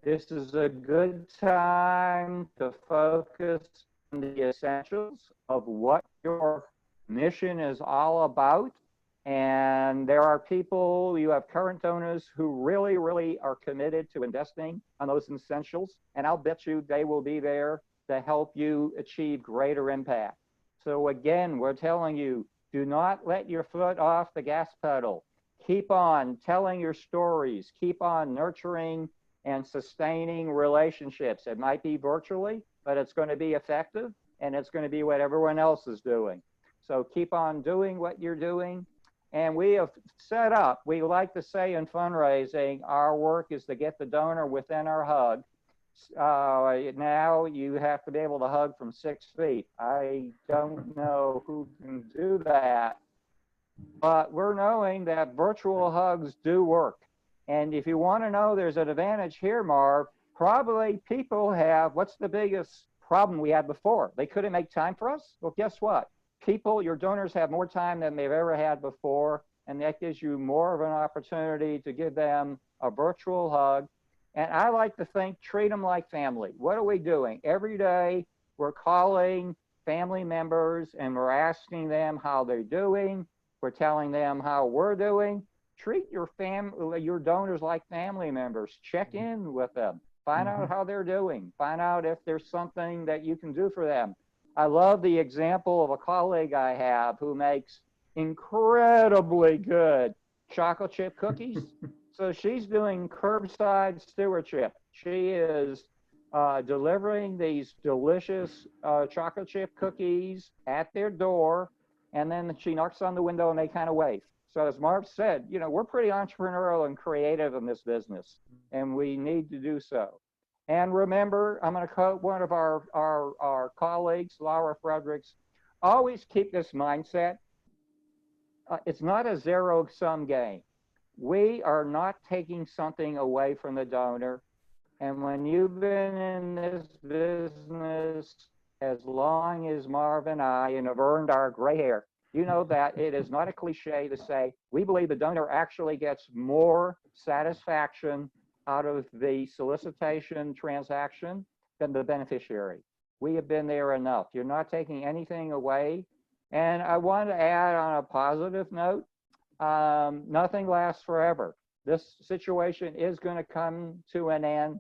This is a good time to focus on the essentials of what your mission is all about. And there are people, you have current donors who really, really are committed to investing on those essentials. And I'll bet you they will be there to help you achieve greater impact. So again, we're telling you, do not let your foot off the gas pedal. Keep on telling your stories. Keep on nurturing and sustaining relationships. It might be virtually, but it's going to be effective, and it's going to be what everyone else is doing. So keep on doing what you're doing. And we have set up, we like to say in fundraising, our work is to get the donor within our hug. Now you have to be able to hug from 6 feet. I don't know who can do that, but we're knowing that virtual hugs do work. And if you want to know, there's an advantage here, Marv. Probably people have, what's the biggest problem we had before? They couldn't make time for us? Well, guess what? People, your donors have more time than they've ever had before, and that gives you more of an opportunity to give them a virtual hug. And I like to think, treat them like family. What are we doing? Every day, we're calling family members and we're asking them how they're doing. We're telling them how we're doing. Treat your donors like family members. Check in with them. Find out how they're doing. Find out if there's something that you can do for them. I love the example of a colleague I have who makes incredibly good chocolate chip cookies. So she's doing curbside stewardship. She is delivering these delicious chocolate chip cookies at their door, and then she knocks on the window and they kind of wave. So as Marv said, you know, we're pretty entrepreneurial and creative in this business, and we need to do so. And remember, I'm going to quote one of our colleagues, Laura Fredericks, always keep this mindset. It's not a zero-sum game. We are not taking something away from the donor. And when you've been in this business as long as Marv and I, and have earned our gray hair, you know that it is not a cliche to say, we believe the donor actually gets more satisfaction out of the solicitation transaction than the beneficiary. We have been there enough. You're not taking anything away. And I want to add on a positive note, nothing lasts forever. This situation is going to come to an end.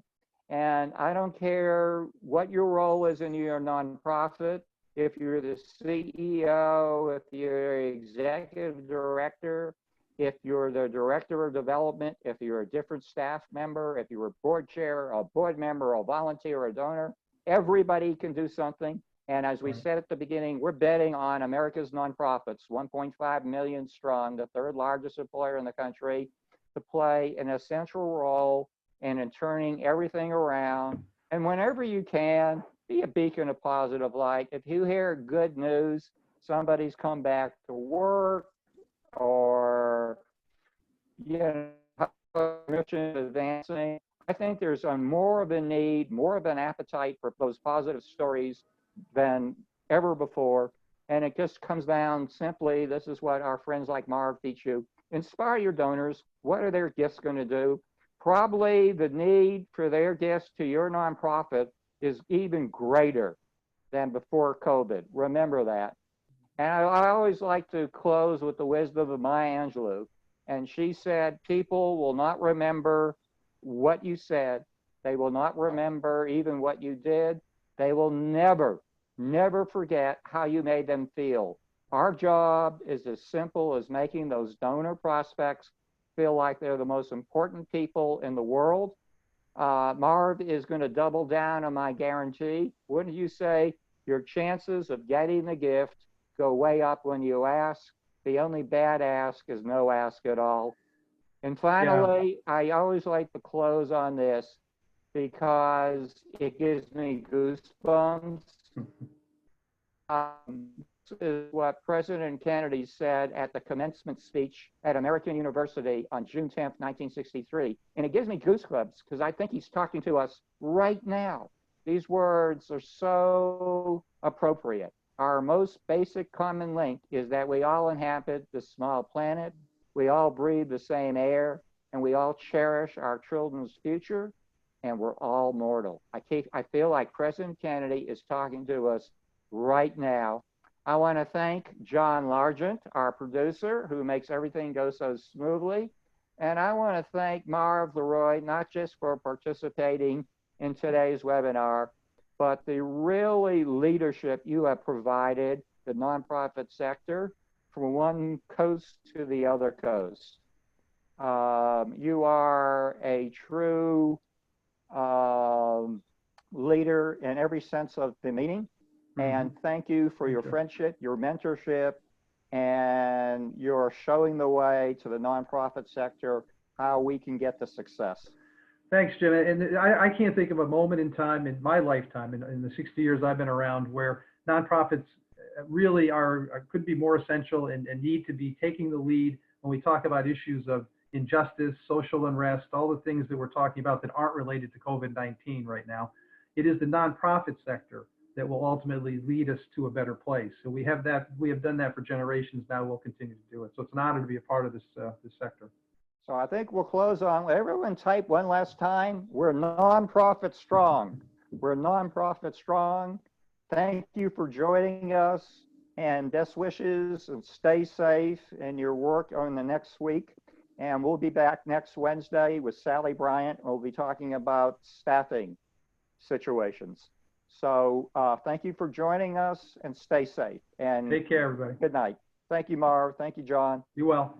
And I don't care what your role is in your nonprofit, if you're the CEO, if you're executive director, if you're the director of development, if you're a different staff member, if you're a board chair, a board member, a volunteer, a donor, everybody can do something. And as we said at the beginning, we're betting on America's nonprofits, 1.5 million strong, the third largest employer in the country, to play an essential role in turning everything around. And whenever you can, be a beacon of positive light. If you hear good news, somebody's come back to work, or you know, mission advancing, I think there's more of a need, more of an appetite for those positive stories than ever before. And it just comes down simply, this is what our friends like Marv teach you: inspire your donors. What are their gifts going to do? Probably the need for their gifts to your nonprofit is even greater than before COVID. Remember that. And I always like to close with the wisdom of Maya Angelou. And she said, people will not remember what you said. They will not remember even what you did. They will never, never forget how you made them feel. Our job is as simple as making those donor prospects feel like they're the most important people in the world. Marv is going to double down on my guarantee. Wouldn't you say your chances of getting the gift go way up when you ask? The only bad ask is no ask at all. And finally, I always like to close on this because it gives me goosebumps. is what President Kennedy said at the commencement speech at American University on June 10th, 1963. And it gives me goosebumps because I think he's talking to us right now. These words are so appropriate. Our most basic common link is that we all inhabit this small planet, we all breathe the same air, and we all cherish our children's future, and we're all mortal. I feel like President Kennedy is talking to us right now. I want to thank John Largent, our producer, who makes everything go so smoothly. And I want to thank Marv, LeRoy, not just for participating in today's webinar, but the really leadership you have provided the nonprofit sector from one coast to the other coast. You are a true leader in every sense of the meaning. And thank you for your friendship, your mentorship, and your showing the way to the nonprofit sector how we can get to success. Thanks, Jim. And I can't think of a moment in time in my lifetime, in the 60 years I've been around, where nonprofits really could be more essential and need to be taking the lead when we talk about issues of injustice, social unrest, all the things that we're talking about that aren't related to COVID-19 right now. It is the nonprofit sector that will ultimately lead us to a better place. So we have done that for generations now. We'll continue to do it. So it's an honor to be a part of this sector. So I think we'll close on, everyone type one last time, we're nonprofit strong. We're nonprofit strong. Thank you for joining us, and best wishes, and stay safe in your work on the next week. And we'll be back next Wednesday with Sally Bryant. We'll be talking about staffing situations. So thank you for joining us, and stay safe. And take care, everybody. Good night. Thank you, Marv. Thank you, John. Be well.